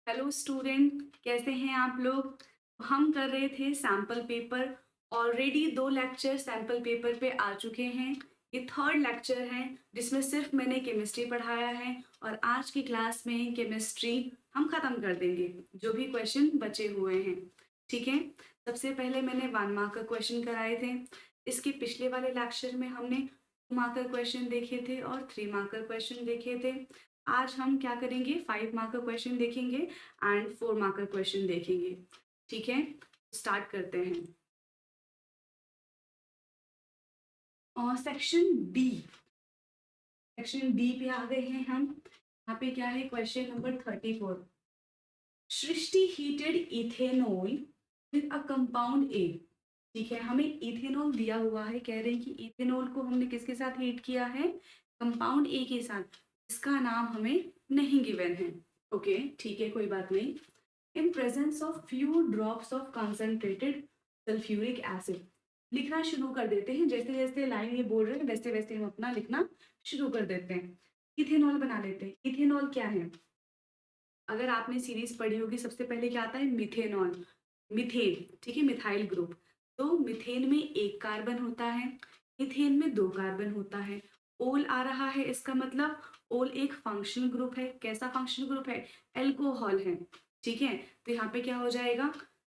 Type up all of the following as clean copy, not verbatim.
Hello student, कैसे हैं आप लोग? हम कर रहे थे sample paper. Already 2 lecture sample paper पे आ चुके हैं। ये थर्ड लेक्चर है जिसमें सिर्फ मैंने केमिस्ट्री पढ़ाया है और आज की क्लास में केमिस्ट्री हम खत्म कर देंगे, जो भी क्वेश्चन बचे हुए हैं। ठीक है? सबसे पहले मैंने 1 मार्क का क्वेश्चन कराए थे। इसके पिछले वाले लेक्चर में हमने 2 मार्क का क्वेश्चन देखे थे और 3 मार्क का क्वेश्चन देखे थे। आज हम क्या करेंगे, 5 मार्क का क्वेश्चन देखेंगे एंड 4 मार्क का क्वेश्चन देखेंगे। ठीक है, स्टार्ट करते हैं। और सेक्शन डी पे आ गए हैं हम। यहाँ पे क्या है, question number 34। Srishti heated ethanol with a compound A. ठीक है, हमें इथेनॉल दिया हुआ है, कह रहे हैं कि इथेनॉल को हमने किसके साथ हीट किया है, कंपाउंड ए के साथ। इसका नाम हमें नहीं गिवन है। ओके, ठीक है, कोई बात नहीं। In presence of few drops of concentrated sulphuric acid. लिखना शुरू कर देते हैं, जैसे जैसे लाइन ये बोल रहे हैं वैसे वैसे हम अपना लिखना शुरू कर देते हैं। इथेनॉल बना लेते हैं। इथेनॉल क्या है? अगर आपने सीरीज पढ़ी होगी, सबसे पहले क्या आता है, मिथेनॉल, मिथेन। ठीक है, मिथाइल ग्रुप। तो मिथेन में एक कार्बन होता है, इथेन में 2 कार्बन होता है। ओल आ रहा है, इसका मतलब ओल एक फंक्शनल ग्रुप है। कैसा फंक्शनल ग्रुप है? एल्कोहल है। ठीक है, तो यहाँ पे क्या हो जाएगा,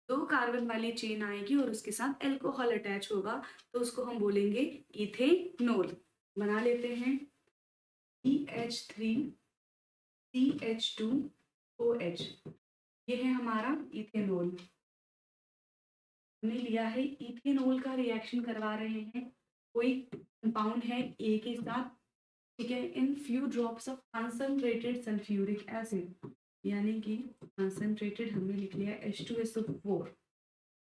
2 कार्बन वाली चेन आएगी और उसके साथ एल्कोहल अटैच होगा, तो उसको हम बोलेंगे इथेनॉल। बना लेते हैं, CH3CH2OH। ये है हमारा इथेनॉल। हमने लिया है, इथेनॉल का रिएक्शन करवा रहे हैं, कोई कंपाउंड है ए के साथ। ठीक है, in few drops of concentrated sulphuric acid, यानी कि कंसंट्रेटेड हमने लिख लिया H2SO4।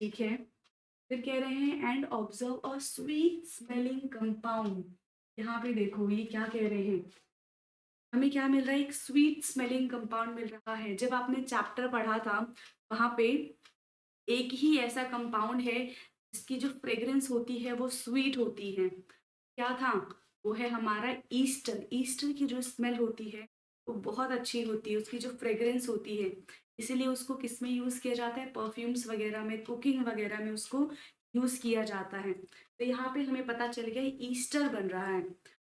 ठीक है, फिर कह रहे हैं and observe a sweet smelling compound. यहाँ पे देखो ये क्या कह रहे हैं, हमें क्या मिल रहा है, एक स्वीट स्मेलिंग कंपाउंड मिल रहा है। जब आपने चैप्टर पढ़ा था, वहां पे एक ही ऐसा कंपाउंड है जिसकी जो फ्रेग्रेंस होती है वो स्वीट होती है। क्या था? वो है हमारा ईस्टर। ईस्टर की जो स्मेल होती है वो बहुत अच्छी होती है, उसकी जो फ्रेग्रेंस होती है। इसीलिए उसको किस में यूज किया जाता है, परफ्यूम्स वगैरह में, कुकिंग वगैरह में उसको यूज किया जाता है। तो यहाँ पे हमें पता चल गया ईस्टर बन रहा है।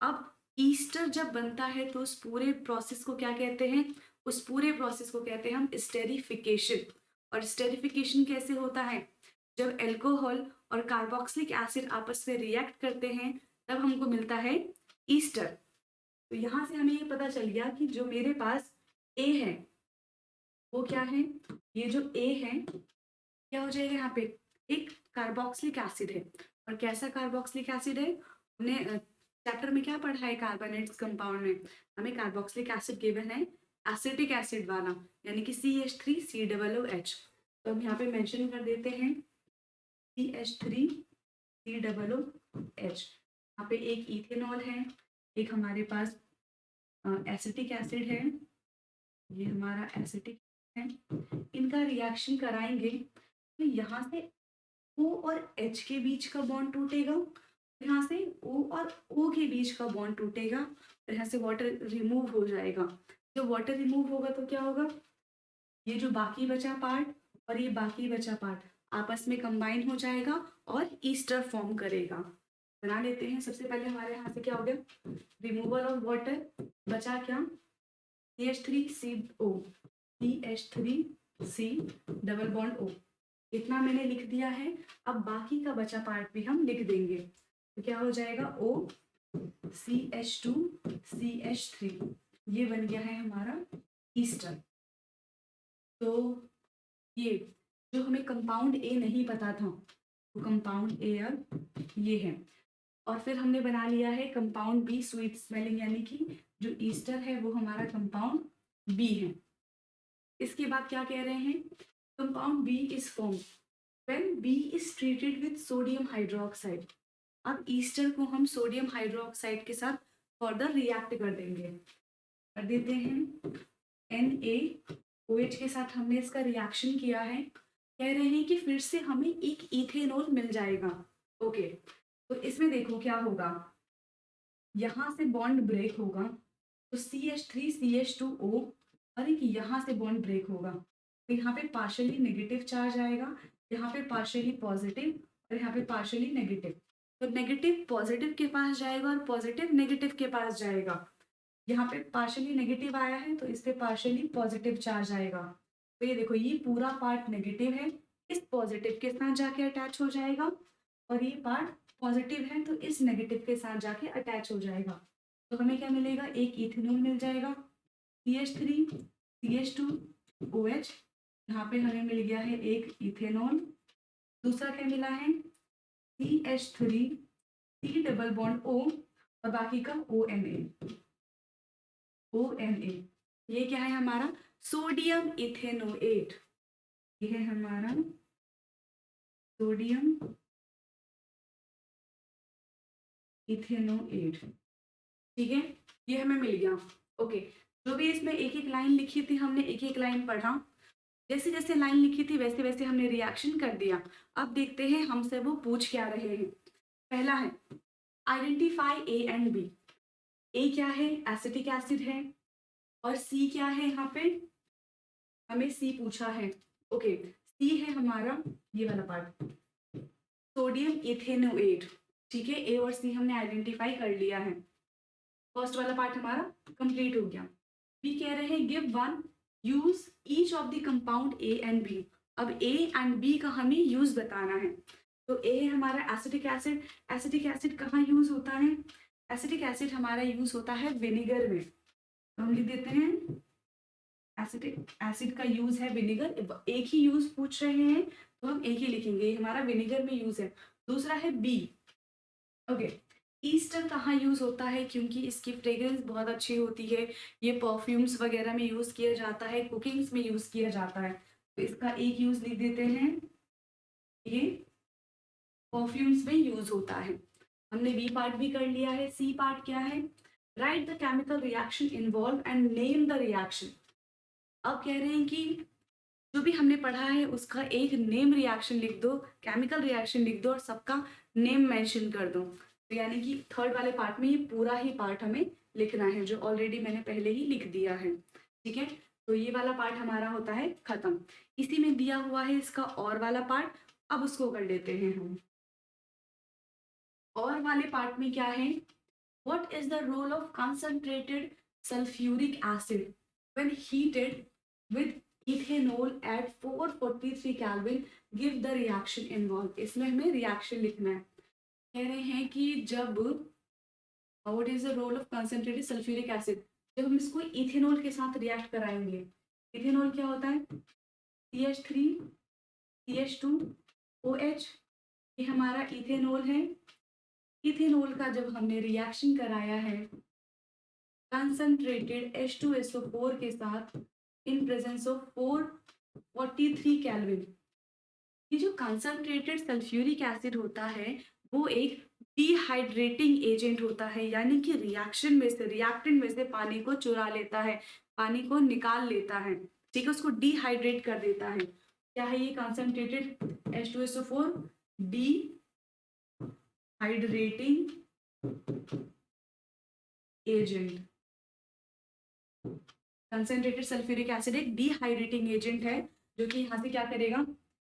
अब ईस्टर जब बनता है तो उस पूरे प्रोसेस को क्या कहते हैं, उस पूरे प्रोसेस को कहते हैं हम स्टेरिफिकेशन। और स्टेरिफिकेशन कैसे होता है? जब एल्कोहल और कार्बोक्सिलिक एसिड आपस में रिएक्ट करते हैं, तब हमको मिलता है ईस्टर। तो यहाँ से हमें ये पता चल गया कि जो मेरे पास ए है वो क्या है, ये जो ए है क्या हो जाएगा, यहाँ पे एक कार्बोक्सिलिक एसिड है। और कैसा कार्बोक्सिलिक एसिड है? हमने चैप्टर में क्या पढ़ा है, कार्बोनेट्स कंपाउंड में हमें कार्बोक्सिलिक एसिड गिवन है एसिटिक एसिड वाला, यानी कि CH3COOH। तो हम यहाँ पे मेंशन कर देते हैं CH3COOH। यहाँ पे एक इथेनॉल है, एक हमारे पास एसिटिक एसिड है, ये हमारा एसिटिक है। इनका रिएक्शन कराएंगे तो यहाँ से O और H के बीच का बॉन्ड टूटेगा, यहाँ से O और O के बीच का बॉन्ड टूटेगा और यहाँ से वाटर रिमूव हो जाएगा। जब वाटर रिमूव होगा तो क्या होगा, ये जो बाकी बचा पार्ट और ये बाकी बचा पार्ट आपस में कंबाइन हो जाएगा और ईस्टर फॉर्म करेगा। बना लेते हैं। सबसे पहले हमारे यहाँ से क्या हो गया, रिमूवल ऑफ वाटर, बचा क्या, CH3CO, CH3C double bond O। इतना मैंने लिख दिया है। अब बाकी का बचा पार्ट भी हम लिख देंगे, तो क्या हो जाएगा, O CH2 CH3। ये बन गया है हमारा ईस्टर। तो ये जो हमें कंपाउंड ए नहीं पता था, वो कंपाउंड ए अब ये है। और फिर हमने बना लिया है कंपाउंड बी, स्वीट स्मेलिंग, यानी कि जो ईस्टर है वो हमारा कंपाउंड बी है। इसके बाद क्या कह रहे हैं, compound B is form when B is treated with sodium hydroxide. अब ईस्टर को हम सोडियम हाइड्रोक्साइड के साथ फर्दर रिएक्ट कर देंगे, कर देते हैं। NaOH के साथ हमने इसका रिएक्शन किया है, कह रहे हैं कि फिर से हमें एक इथेनॉल मिल जाएगा। ओके, तो इसमें देखो क्या होगा, यहाँ से बॉन्ड ब्रेक होगा तो CH3CH2O और एक यहाँ से बॉन्ड ब्रेक होगा, तो यहाँ पे पार्शियली नेगेटिव चार्ज आएगा, यहाँ पे पार्शियली पॉजिटिव और यहाँ पे पार्शियली नेगेटिव। तो नेगेटिव पॉजिटिव के पास जाएगा और पॉजिटिव नेगेटिव के पास जाएगा। यहाँ पे पार्शियली नेगेटिव आया है तो इस पे पार्शियली पॉजिटिव चार्ज आएगा। तो ये देखो, ये पूरा पार्ट नेगेटिव है, इस पॉजिटिव के साथ जाके अटैच हो जाएगा, और ये पार्ट पॉजिटिव है तो इस नेगेटिव के साथ जाके अटैच हो जाएगा। तो हमें क्या मिलेगा, एक इथेनॉल मिल जाएगा, CH3 CH2 OH। यहाँ पे हमें मिल गया है एक इथेनॉल। दूसरा क्या मिला है, CH3 C double bond O और बाकी का ONA। ये क्या है हमारा, सोडियम इथेनोएट। ये है हमारा सोडियम इथेनोएट। ठीक है, ये हमें मिल गया। ओके, जो भी इसमें एक एक लाइन लिखी थी हमने एक एक लाइन पढ़ा, जैसे जैसे लाइन लिखी थी वैसे वैसे हमने रिएक्शन कर दिया। अब देखते हैं हमसे वो पूछ क्या रहे हैं। पहला है आइडेंटिफाई ए एंड बी। ए क्या है, एसिटिक एसिड है, और सी क्या है, यहाँ पे हमें सी पूछा है। ओके, सी है हमारा ये वाला पार्ट, सोडियम इथेनोएट। ठीक है, ए और सी हमने आइडेंटिफाई कर लिया है, फर्स्ट वाला पार्ट हमारा कंप्लीट हो गया। बी कह रहे हैं give one use each of the compound A and B. अब ए एंड बी का हमें यूज बताना है। तो ए हमारा एसिटिक एसिड, एसिटिक एसिड कहाँ यूज होता है, एसिटिक एसिड हमारा यूज होता है विनेगर में। तो हम लिख देते हैं एसिटिक एसिड का यूज है विनेगर, एक ही यूज पूछ रहे हैं तो हम एक ही लिखेंगे, हमारा विनेगर में यूज है। दूसरा है बी, ओके, ईस्टर कहाँ यूज होता है, क्योंकि इसकी फ्रेग्रेंस बहुत अच्छी होती है, ये परफ्यूम्स वगैरह में यूज किया जाता है, कुकिंग्स में यूज किया जाता है, तो इसका एक यूज लिख देते हैं, ये परफ्यूम्स में यूज होता है। हमने बी पार्ट भी कर लिया है। सी पार्ट क्या है, right the chemical reaction involve and name the reaction. अब कह रहे हैं कि जो भी हमने पढ़ा है उसका एक नेम रिएक्शन लिख दो, केमिकल रिएक्शन लिख दो और सबका नेम मेंशन कर दो। तो यानी कि थर्ड वाले पार्ट में ये पूरा ही पार्ट हमें लिखना है, जो ऑलरेडी मैंने पहले ही लिख दिया है। ठीक है, तो ये वाला पार्ट हमारा होता है खत्म। इसी में दिया हुआ है इसका और वाला पार्ट, अब उसको कर लेते हैं हम। और वाले पार्ट में क्या है, what is the role of concentrated sulphuric acid when heated with ethanol at 443 kelvin, give the reaction involve. इसमें हमें रिएक्शन लिखना है। कह रहे हैं कि जब what is the role of concentrated sulphuric acid, जब हम इसको इथेनॉल के साथ रिएक्ट कराएंगे। इथेनॉल क्या होता है, CH3 CH2OH, ये हमारा इथेनॉल है। इथेनॉल का जब हमने रिएक्शन कराया है कंसंट्रेटेड H2SO4 के साथ इन प्रेजेंस ऑफ 443 केल्विन, ये जो कंसंट्रेटेड सल्फ्यूरिक एसिड होता है वो एक डिहाइड्रेटिंग एजेंट होता है, यानी कि रिएक्शन में से, रिएक्टेंट में से पानी को चुरा लेता है, पानी को निकाल लेता है। ठीक है, उसको डिहाइड्रेट कर देता है। क्या है ये concentrated H2SO4, dehydrating agent. Concentrated sulphuric acid एक डिहाइड्रेटिंग एजेंट है, जो कि यहाँ से क्या करेगा,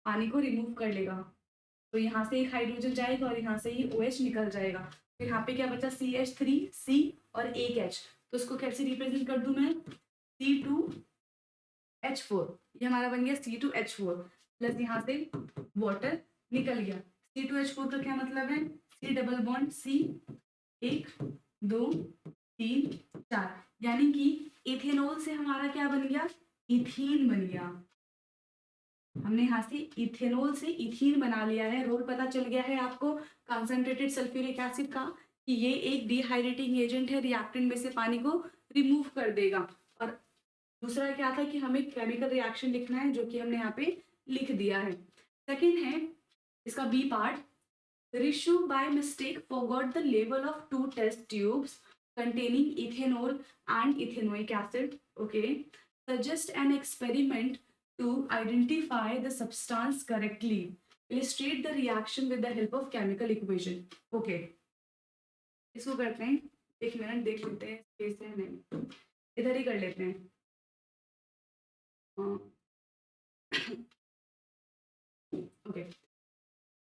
पानी को रिमूव कर लेगा। तो यहाँ से एक हाइड्रोजन जाएगा और यहाँ से ही OH निकल जाएगा। तो यहाँ पे क्या बचा, CH3C और एक H। तो उसको कैसे रिप्रेजेंट कर दूं मैं, C2H4। ये हमारा बन गया C2H4 प्लस यहाँ से वाटर निकल गया। C2H4 का क्या मतलब है, C डबल बॉन्ड C, 1 2 3 4, यानी कि इथेनॉल से हमारा क्या बन गया, इथीन बन गया। हमने यहाँ से इथेनॉल से इथीन बना लिया है। रोल पता चल गया है आपको कंसंट्रेटेड सल्फ्यूरिक एसिड का, कि ये एक डिहाइड्रेटिंग एजेंट है, रिएक्टेंट में से पानी को रिमूव कर देगा। और दूसरा क्या था कि हमें केमिकल रिएक्शन लिखना है, जो कि हमने यहाँ पे लिख दिया है। सेकेंड है इसका B part, Rishu by mistake forgot the label of 2 test tubes containing ethanol and ethanoic acid. Okay, suggest an experiment to identify the substance correctly. Illustrate the reaction with the help of chemical equation. Okay, इसको करते हैं, एक minute देख लेते हैं कैसे, नहीं इधर ही कर लेते हैं।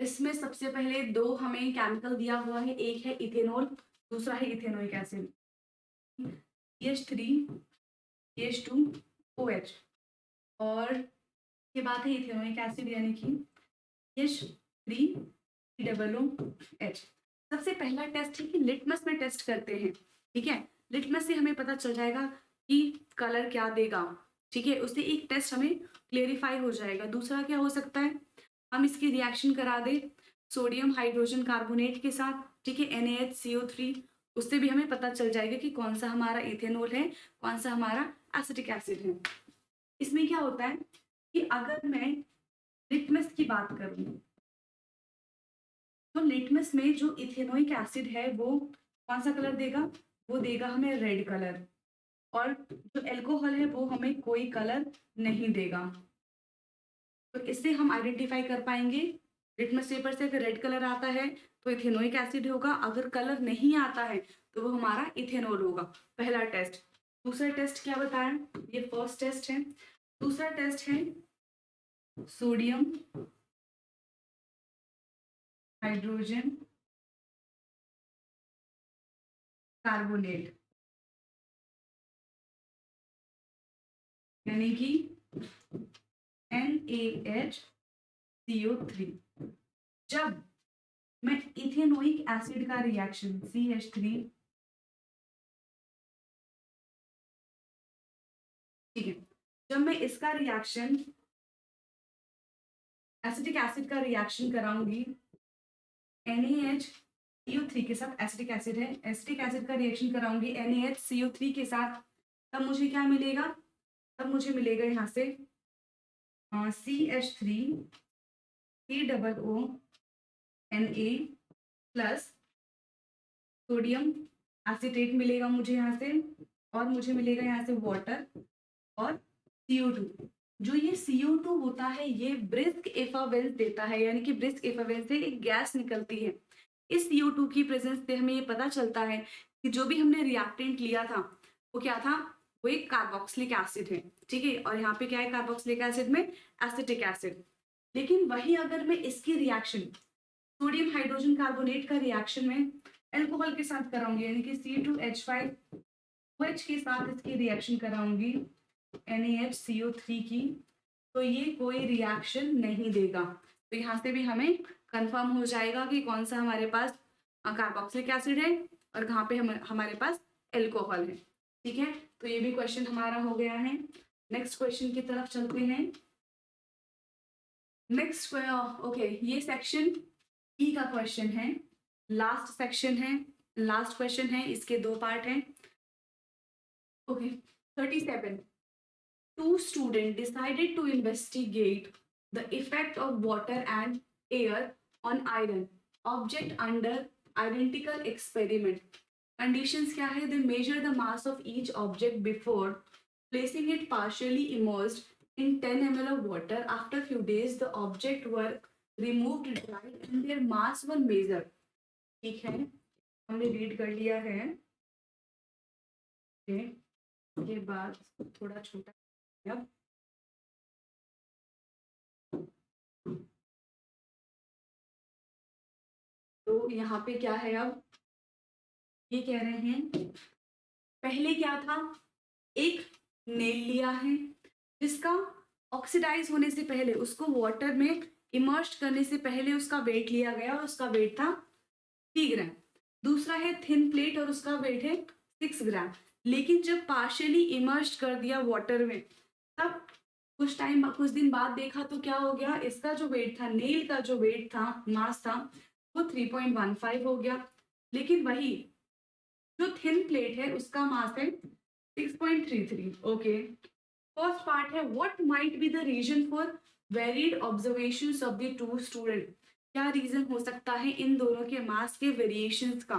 इसमें सबसे पहले दो हमें केमिकल दिया हुआ है, एक है इथेनॉल, दूसरा है ethanoic acid. CH3 CH2 OH और ये बात है इथेनोइक एसिड यानी कि CH3 COOH। सबसे पहला टेस्ट है कि लिटमस में टेस्ट करते हैं, ठीक है। लिटमस से हमें पता चल जाएगा कि कलर क्या देगा, ठीक है, उससे एक टेस्ट हमें क्लेरिफाई हो जाएगा। दूसरा क्या हो सकता है, हम इसकी रिएक्शन करा दें सोडियम हाइड्रोजन कार्बोनेट के साथ, ठीक है, NaHCO3, उससे भी हमें पता चल जाएगा कि कौन सा हमारा इथेनॉल है, कौन सा हमारा एसिटिक एसिड है। इसमें क्या होता है कि अगर मैं लिटमस की बात करूं तो लिटमस में जो इथेनोइक एसिड है वो कौन सा कलर देगा, वो देगा हमें रेड कलर, और जो अल्कोहल है वो हमें कोई कलर नहीं देगा। तो इससे हम आइडेंटिफाई कर पाएंगे लिटमस पेपर से अगर रेड कलर आता है तो इथेनोइक एसिड होगा, अगर कलर नहीं आता है तो वो हमारा इथेनॉल होगा। पहला टेस्ट। दूसरा टेस्ट क्या बताया, ये फर्स्ट टेस्ट है। दूसरा टेस्ट है सोडियम हाइड्रोजन कार्बोनेट यानी कि NaHCO3। जब मैं इथेनोइक एसिड का रिएक्शन CH3, ठीक है, जब मैं इसका रिएक्शन एसिटिक एसिड का रिएक्शन कराऊंगी NaHCO3 के साथ, एसिटिक एसिड है, एसिटिक एसिड का रिएक्शन कराऊंगी NaHCO3 के साथ, तब मुझे क्या मिलेगा, तब मुझे मिलेगा यहाँ से CH3 COONA plus sodium acetate मिलेगा मुझे यहाँ से, और मुझे मिलेगा यहाँ से वाटर और CO2। जो ये CO2 होता है ये ब्रिस्क एफावेंस देता है, यानी कि ब्रिस्क एफावेंस से एक गैस निकलती है। इस CO2 की प्रेजेंस से हमें ये पता चलता है कि जो भी हमने रिएक्टेंट लिया था वो क्या था, वो एक कार्बोक्सिलिक एसिड है, ठीक है, और यहाँ पे क्या है कार्बोक्सिलिक एसिड में एसिटिक एसिड। लेकिन वही अगर मैं इसकी रिएक्शन सोडियम हाइड्रोजन कार्बोनेट का रिएक्शन में अल्कोहल के साथ कराऊंगी, यानी कि C2H5OH के साथ इसकी रिएक्शन कराऊंगी NaHCO3 की, तो ये कोई रिएक्शन नहीं देगा। तो यहाँ से भी हमें कंफर्म हो जाएगा कि कौन सा हमारे पास कार्बोक्सिलिक एसिड है और कहाँ पे हमारे पास अल्कोहल है, ठीक है। तो ये भी क्वेश्चन हमारा हो गया है। नेक्स्ट क्वेश्चन की तरफ चलते हैं। नेक्स्ट ओके, ये सेक्शन ई का क्वेश्चन है, लास्ट सेक्शन है, लास्ट क्वेश्चन है, इसके दो पार्ट हैं। Okay 37, two students decided to investigate the effect of water and air on iron object under identical experiment. Conditions क्या है, they measure the mass of each object before placing it partially immersed in 10 ml of water. After few days the object were removed dry and their mass were measured. ठीक है, हमने read कर लिया है। ये बात थोड़ा छोटा है अब। तो यहाँ पे क्या है, अब ये कह रहे हैं पहले क्या था, एक नेल लिया है जिसका ऑक्सीडाइज होने से पहले उसको वाटर में इमर्ज करने से पहले उसका वेट लिया गया और उसका वेट था 3 ग्राम। दूसरा है थिन प्लेट और उसका वेट है 6 ग्राम। लेकिन जब पार्शियली इमर्ज कर दिया वाटर में तब कुछ दिन बाद देखा तो क्या हो गया, इसका जो वेट था, नेल का जो वेट था, मास था, वो 3.15 हो गया। लेकिन वही जो थिन प्लेट है उसका मास है 6.33। ओके, फर्स्ट पार्ट है what might be the reason for varied observations of the two student. क्या रीजन हो सकता है इन दोनों के मास के वेरिएशंस का।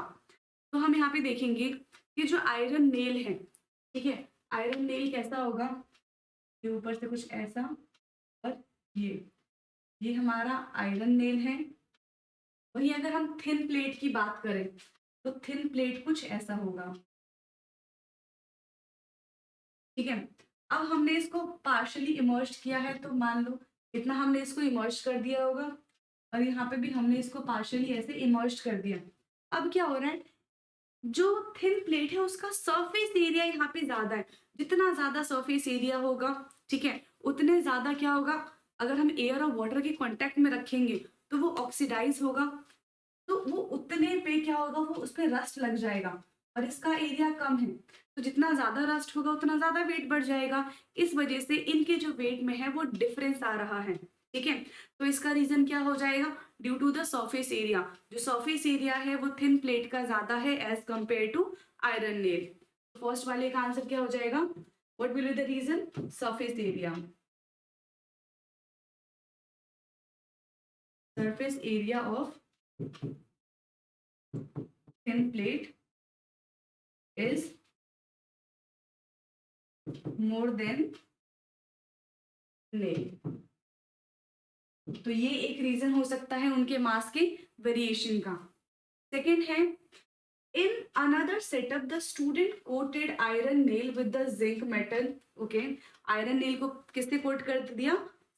तो हम यहाँ पे देखेंगे कि जो आयरन नेल है, ठीक है, आयरन नेल कैसा होगा, ये ऊपर से कुछ ऐसा, और ये हमारा आयरन नेल है। वही अगर हम थिन प्लेट की बात करें तो थिन प्लेट कुछ ऐसा होगा, ठीक है। अब हमने इसको पार्शियली इमर्ज किया है तो मान लो इतना हमने इसको इमर्ज कर दिया होगा, और यहाँ पे भी हमने इसको पार्शियली ऐसे इमर्ज कर दिया। अब क्या हो रहा है, जो थिन प्लेट है उसका सरफेस एरिया यहाँ पे ज्यादा है। जितना ज्यादा सरफेस एरिया होगा, ठीक है, उतने ज्यादा क्या होगा, अगर हम एयर और वाटर के कांटेक्ट में रखेंगे तो वो ऑक्सीडाइज होगा, तो वो उतने पे क्या होगा, वो उस पे रस्ट लग जाएगा। और इसका एरिया कम है, तो जितना ज्यादा रस्ट होगा उतना ज्यादा वेट बढ़ जाएगा। इस वजह से इनके जो वेट में है वो डिफरेंस आ रहा है, ठीक है। तो इसका रीजन क्या हो जाएगा, due to the surface area. जो सरफेस एरिया है वो थिन प्लेट का ज्यादा है as compare to iron nail. First वाले का आंसर क्या हो जाएगा, what will be the reason, surface area. Surface area of thin plate is more than nail। तो ये एक रीजन हो सकता है उनके मास के वेरिएशन का। सेकेंड है, in another setup the student coated iron nail with the zinc metal। Okay, iron nail को किससे कोट कर दिया,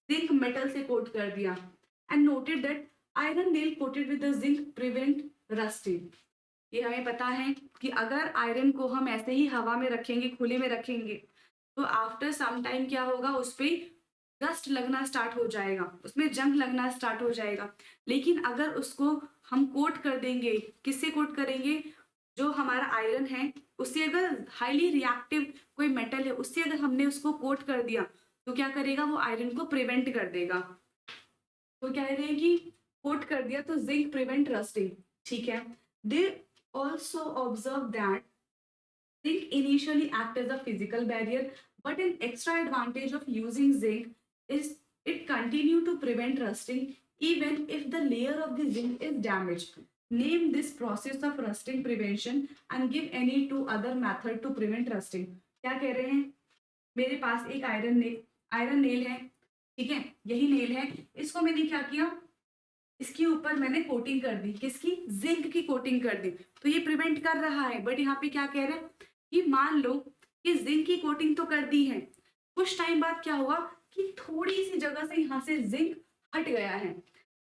जिंक मेटल से कोट कर दिया। And noted that iron nail coated with the zinc prevent rusting. ये हमें पता है कि अगर आयरन को हम ऐसे ही हवा में रखेंगे, खुले में रखेंगे, तो आफ्टर सम टाइम क्या होगा, उस पे रस्ट लगना स्टार्ट हो जाएगा, उसमें जंग लगना स्टार्ट हो जाएगा। लेकिन अगर उसको हम कोट कर देंगे, किससे कोट करेंगे, जो हमारा आयरन है उससे, अगर हाईली रिएक्टिव कोई मेटल है उससे अगर हमने उसको कोट कर दिया, तो क्या करेगा, वो आयरन को प्रिवेंट कर देगा। तो क्या कह रहे हैं कि कोट कर दिया तो जिंक प्रिवेंट रस्टिंग, ठीक है। They also observe that zinc initially act as a physical barrier, but an extra advantage of using zinc is it continue to prevent rusting even if the layer of the zinc is damaged। Name this process of rusting prevention and give any two other method to prevent rusting। क्या कह रहे हैं, मेरे पास एक iron nail है, ठीक है, यही नेल है, इसको मैंने क्या किया, इसके ऊपर मैंने कोटिंग कर दी, किसकी, जिंक की कोटिंग कर दी, तो ये प्रिवेंट कर रहा है। बट यहाँ पे क्या कह रहे हैं कि मान लो कि जिंक की कोटिंग तो कर दी है, कुछ टाइम बाद क्या हुआ कि थोड़ी सी जगह से यहाँ से जिंक हट गया है,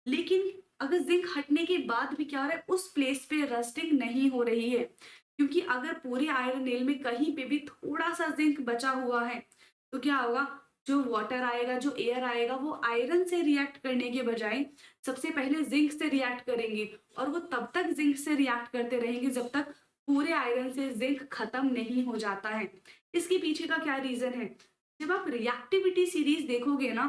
लेकिन अगर जिंक हटने के बाद भी क्या हो रहा है, उस प्लेस पे रस्टिंग नहीं हो रही है। क्योंकि अगर पूरे आयरन नेल में कहीं पे भी थोड़ा सा जिंक बचा हुआ है, तो क्या होगा, जो वाटर आएगा, जो एयर आएगा, वो आयरन से रिएक्ट करने के बजाय सबसे पहले जिंक से रिएक्ट करेंगे, और वो तब तक जिंक से रिएक्ट करते रहेंगे जब तक पूरे आयरन से जिंक खत्म नहीं हो जाता है। इसके पीछे का क्या रीजन है, जब आप रिएक्टिविटी सीरीज देखोगे ना,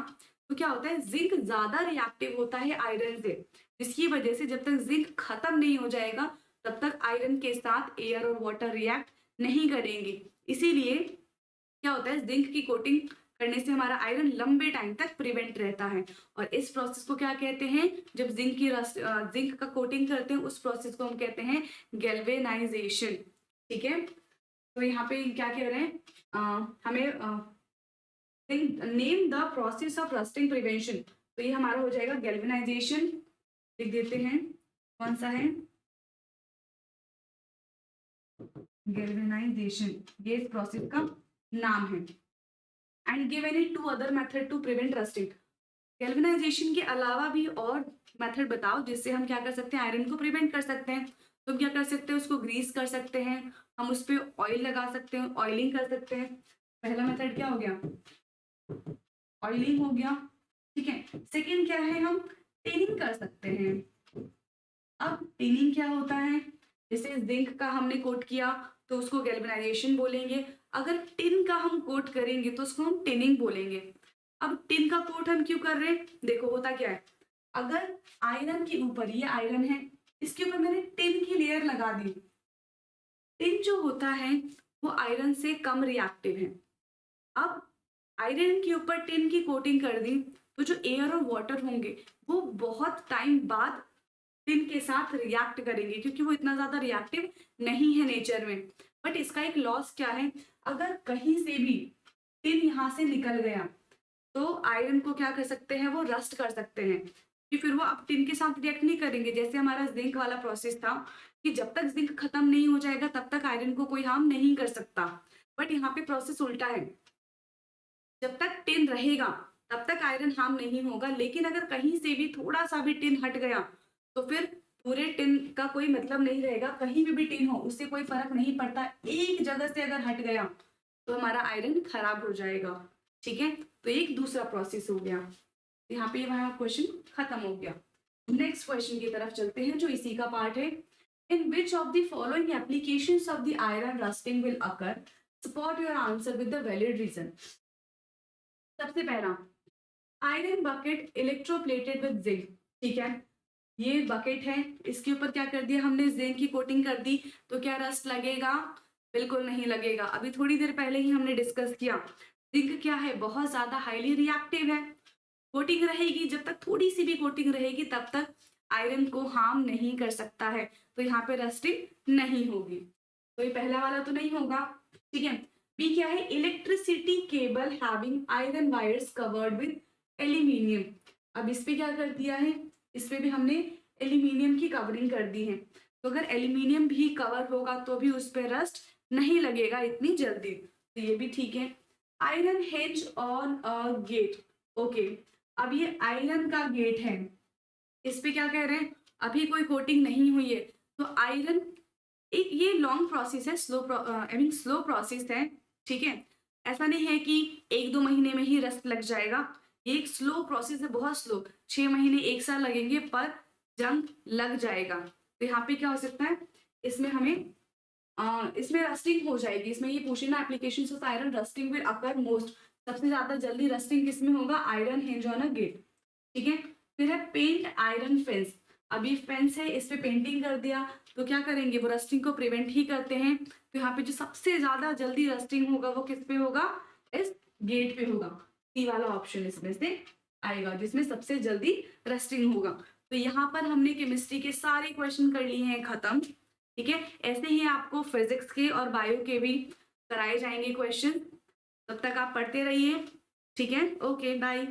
तो क्या होता है, जिंक ज्यादा रिएक्टिव होता है आयरन से, जिसकी वजह से जब तक जिंक खत्म नहीं हो जाएगा तब तक आयरन के साथ एयर और वाटर रिएक्ट नहीं करेंगे। इसीलिए क्या होता है, जिंक की कोटिंग करने से हमारा आयरन लंबे टाइम तक प्रिवेंट रहता है। और इस प्रोसेस को क्या कहते हैं, जब जिंक का कोटिंग करते हैं उस प्रोसेस को हम कहते हैं गैल्वेनाइजेशन, ठीक है। तो यहाँ पे क्या कह रहे हैं, हमें name the process of rusting prevention, तो ये हमारा हो जाएगा गैल्वेनाइजेशन, लिख देते हैं, कौन सा है, गैल्वेनाइजेशन, ये इस प्रोसेस का नाम है। And give any two other method to prevent rusting. Galvanisation के अलावा भी और मेथड बताओ जिससे हम क्या कर सकते हैं, आयरन को प्रिवेंट कर सकते हैं। तो हम क्या कर सकते हैं, उसको ग्रीस कर सकते हैं, हम उस पर ऑयल लगा सकते हैं, ऑयलिंग कर सकते हैं। पहला मेथड क्या हो गया, ऑयलिंग हो गया, ठीक है। सेकेंड क्या है, हम टेनिंग कर सकते हैं। अब टेनिंग क्या होता है, जैसे जिंक का हमने कोट किया तो उसको गैल्वेनाइजेशन बोलेंगे, अगर टिन का हम कोट करेंगे तो उसको हम टिनिंग बोलेंगे। अब टिन का कोट हम क्यों कर रहे हैं, देखो होता क्या है, अगर आयरन के ऊपर, ये आयरन है, इसके ऊपर मैंने टिन की लेयर लगा दी, टिन जो होता है वो आयरन से कम रिएक्टिव है। अब आयरन के ऊपर टिन की कोटिंग कर दी तो जो एयर और वाटर होंगे वो बहुत टाइम बाद टिन के साथ रिएक्ट करेंगे, क्योंकि वो इतना ज्यादा रिएक्टिव नहीं है नेचर में। बट इसका एक लॉस क्या है, अगर कहीं से भी टिन यहाँ से निकल गया तो आयरन को क्या कर सकते हैं, वो रस्ट कर सकते हैं, कि फिर वो अब टिन के साथ रिएक्ट नहीं करेंगे। जैसे हमारा जिंक वाला प्रोसेस था कि जब तक जिंक खत्म नहीं हो जाएगा तब तक आयरन को कोई हार्म नहीं कर सकता, बट यहाँ पे प्रोसेस उल्टा है, जब तक टिन रहेगा तब तक आयरन हार्म नहीं होगा। लेकिन अगर कहीं से भी थोड़ा सा भी टिन हट गया तो फिर पूरे टिन का कोई मतलब नहीं रहेगा। कहीं भी टिन हो उससे कोई फर्क नहीं पड़ता, एक जगह से अगर हट गया तो हमारा आयरन खराब हो जाएगा। ठीक है, तो एक दूसरा प्रोसेस हो गया। यहाँ पे हमारा क्वेश्चन खत्म हो गया। नेक्स्ट क्वेश्चन की तरफ चलते हैं जो इसी का पार्ट है। In which of the following applications of the iron rusting will occur, support your answer with the valid reason. सबसे पहला, iron bucket electroplated with zinc. ठीक है, ये बकेट है, इसके ऊपर क्या कर दिया हमने, जिंक की कोटिंग कर दी, तो क्या रस्ट लगेगा? बिल्कुल नहीं लगेगा। अभी थोड़ी देर पहले ही हमने डिस्कस किया, जिंक क्या है, बहुत ज्यादा हाईली रिएक्टिव है। कोटिंग रहेगी, जब तक थोड़ी सी भी कोटिंग रहेगी तब तक आयरन को हार्म नहीं कर सकता है, तो यहाँ पे रस्टिंग नहीं होगी। तो ये पहला वाला तो नहीं होगा। ठीक है, बी क्या है, electricity cable having iron wires covered with aluminium. अब इस पे क्या कर दिया है, इस पे भी हमने एल्यूमिनियम की कवरिंग कर दी है, तो अगर एल्यूमिनियम भी कवर होगा तो भी उस पर रस्ट नहीं लगेगा इतनी जल्दी, तो ये भी ठीक है। Iron hinge on a gate. Okay, अब ये आयरन का गेट है, इस पे क्या कह रहे हैं, अभी कोई कोटिंग नहीं हुई है, तो आयरन एक ये लॉन्ग प्रोसेस है, slow I mean slow process है। ठीक है, ऐसा नहीं है कि 1-2 महीने में ही रस्ट लग जाएगा, ये एक स्लो प्रोसेस है, बहुत स्लो, 6 महीने 1 साल लगेंगे पर जंग लग जाएगा। तो यहाँ पे क्या हो सकता है, इसमें हमें इसमें रस्टिंग हो जाएगी। इसमें ये पूछना, applications of iron rusting will occur most, सबसे ज्यादा जल्दी रस्टिंग किसमें होगा, iron hinge on a gate. ठीक है, फिर है पेंट आयरन फेंस। अभी फेंस है, इस पे पेंटिंग कर दिया, तो क्या करेंगे, वो रस्टिंग को प्रिवेंट ही करते हैं। तो यहाँ पे जो सबसे ज्यादा जल्दी रस्टिंग होगा वो किस पे होगा, इस गेट पे होगा। सी वाला ऑप्शन इसमें से आएगा जिसमें सबसे जल्दी रस्टिंग होगा। तो यहाँ पर हमने केमिस्ट्री के सारे क्वेश्चन कर लिए हैं खत्म। ठीक है, ऐसे ही आपको फिजिक्स के और बायो के भी कराए जाएंगे क्वेश्चन, तब तक आप पढ़ते रहिए। ठीक है, ओके बाय।